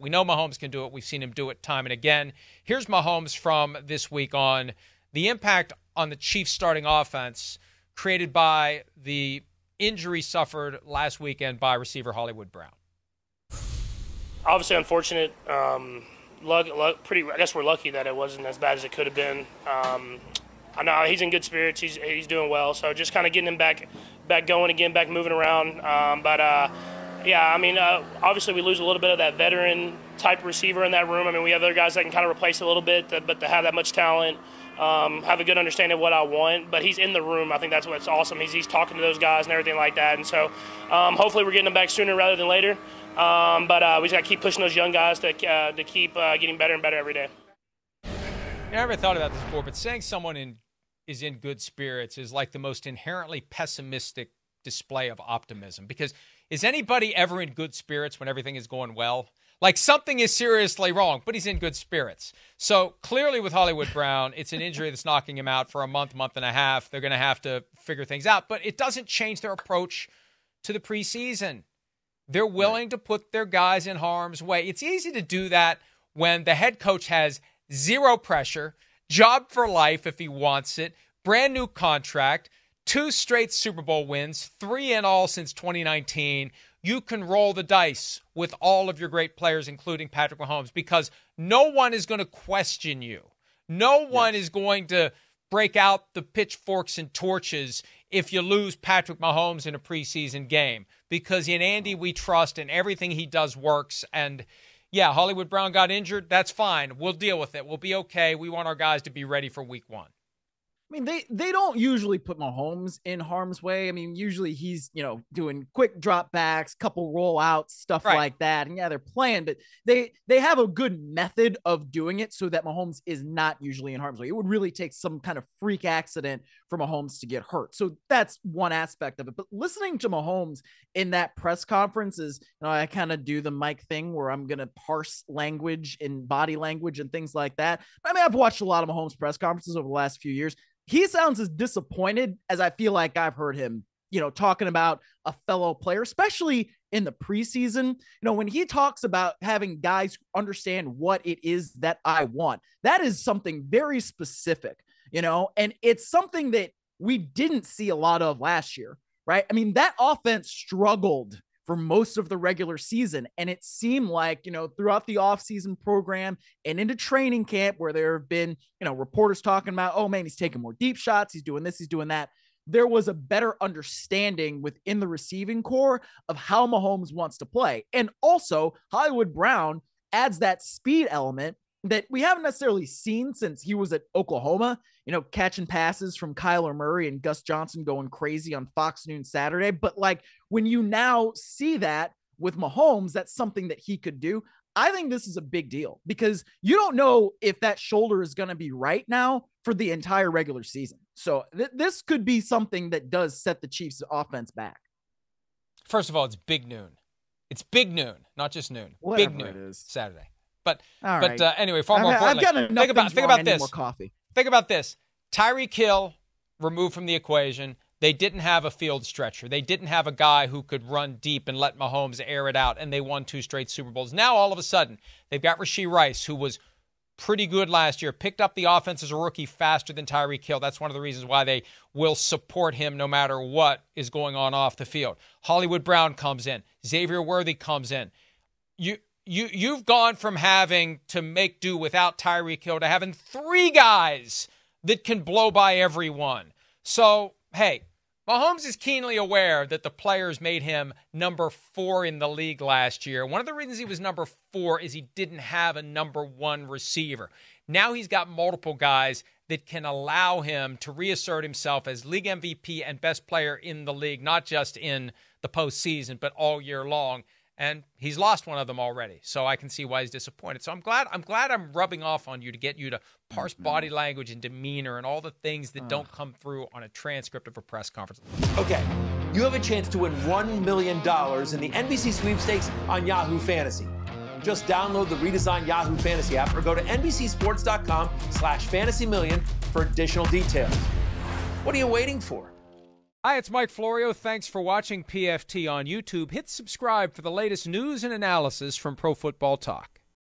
We know Mahomes can do it. We've seen him do it time and again. Here's Mahomes from this week on the impact on the Chiefs starting offense created by the injury suffered last weekend by receiver Hollywood Brown. Obviously unfortunate. I guess we're lucky that it wasn't as bad as it could have been. I know he's in good spirits. He's doing well. So just kind of getting him back going again, back moving around. Yeah, I mean, obviously we lose a little bit of that veteran type receiver in that room. I mean, we have other guys that can kind of replace a little bit, but to have that much talent, have a good understanding of what I want. But he's in the room. I think that's what's awesome. He's talking to those guys and everything like that. And so hopefully we're getting him back sooner rather than later. But we just got to keep pushing those young guys to keep getting better and better every day. I never thought about this before, but saying someone is in good spirits is like the most inherently pessimistic display of optimism. Because is anybody ever in good spirits when everything is going well? Like something is seriously wrong, but he's in good spirits. So clearly with Hollywood Brown, it's an injury that's knocking him out for a month and a half. They're going to have to figure things out, but it doesn't change their approach to the preseason. They're willing to put their guys in harm's way. It's easy to do that when the head coach has zero pressure, job for life if he wants it, brand new contract, 2 straight Super Bowl wins, 3 in all since 2019. You can roll the dice with all of your great players, including Patrick Mahomes, because no one is going to question you. No one is going to break out the pitchforks and torches if you lose Patrick Mahomes in a preseason game, because in Andy we trust and everything he does works. And yeah, Hollywood Brown got injured. That's fine. We'll deal with it. We'll be okay. We want our guys to be ready for week 1. I mean, they don't usually put Mahomes in harm's way. I mean, usually he's, doing quick drop backs, couple rollouts, stuff like that. And yeah, they're playing, but they have a good method of doing it so that Mahomes is not usually in harm's way. It would really take some kind of freak accident for Mahomes to get hurt. So that's one aspect of it. But listening to Mahomes in that press conference is, I kind of do the Mike thing where I'm going to parse language and body language and things like that. I mean, I've watched a lot of Mahomes press conferences over the last few years. He sounds as disappointed as I feel like I've heard him, talking about a fellow player, especially in the preseason. When he talks about having guys understand what it is that I want, that is something very specific, and it's something that we didn't see a lot of last year, right? I mean, that offense struggled for most of the regular season. And it seemed like, throughout the offseason program and into training camp where there have been, reporters talking about, oh man, he's taking more deep shots. He's doing this, he's doing that. There was a better understanding within the receiving core of how Mahomes wants to play. And also Hollywood Brown adds that speed element that we haven't necessarily seen since he was at Oklahoma, catching passes from Kyler Murray and Gus Johnson going crazy on Fox News Saturday. But like when you now see that with Mahomes, that's something that he could do. I think this is a big deal because you don't know if that shoulder is going to be right now for the entire regular season. So this could be something that does set the Chiefs offense back. First of all, it's big noon. It's big noon, not just noon. Whatever big noon it is. Saturday. But right. Anyway, far more importantly, think about this. More coffee. Think about this. Tyreek Hill removed from the equation. They didn't have a field stretcher. They didn't have a guy who could run deep and let Mahomes air it out, and they won 2 straight Super Bowls. Now, all of a sudden, they've got Rashee Rice, who was pretty good last year, picked up the offense as a rookie faster than Tyreek Hill. That's one of the reasons why they will support him no matter what is going on off the field. Hollywood Brown comes in. Xavier Worthy comes in. You've gone from having to make do without Tyreek Hill to having 3 guys that can blow by everyone. So, hey, Mahomes is keenly aware that the players made him number 4 in the league last year. One of the reasons he was number 4 is he didn't have a number 1 receiver. Now he's got multiple guys that can allow him to reassert himself as league MVP and best player in the league, not just in the postseason, but all year long. And he's lost one of them already, so I can see why he's disappointed. So I'm glad I'm rubbing off on you to get you to parse body language and demeanor and all the things that don't come through on a transcript of a press conference. Okay, you have a chance to win $1 million in the NBC sweepstakes on Yahoo Fantasy. Just download the redesigned Yahoo Fantasy app or go to NBCSports.com/fantasymillion for additional details. What are you waiting for? Hi, it's Mike Florio. Thanks for watching PFT on YouTube. Hit subscribe for the latest news and analysis from Pro Football Talk.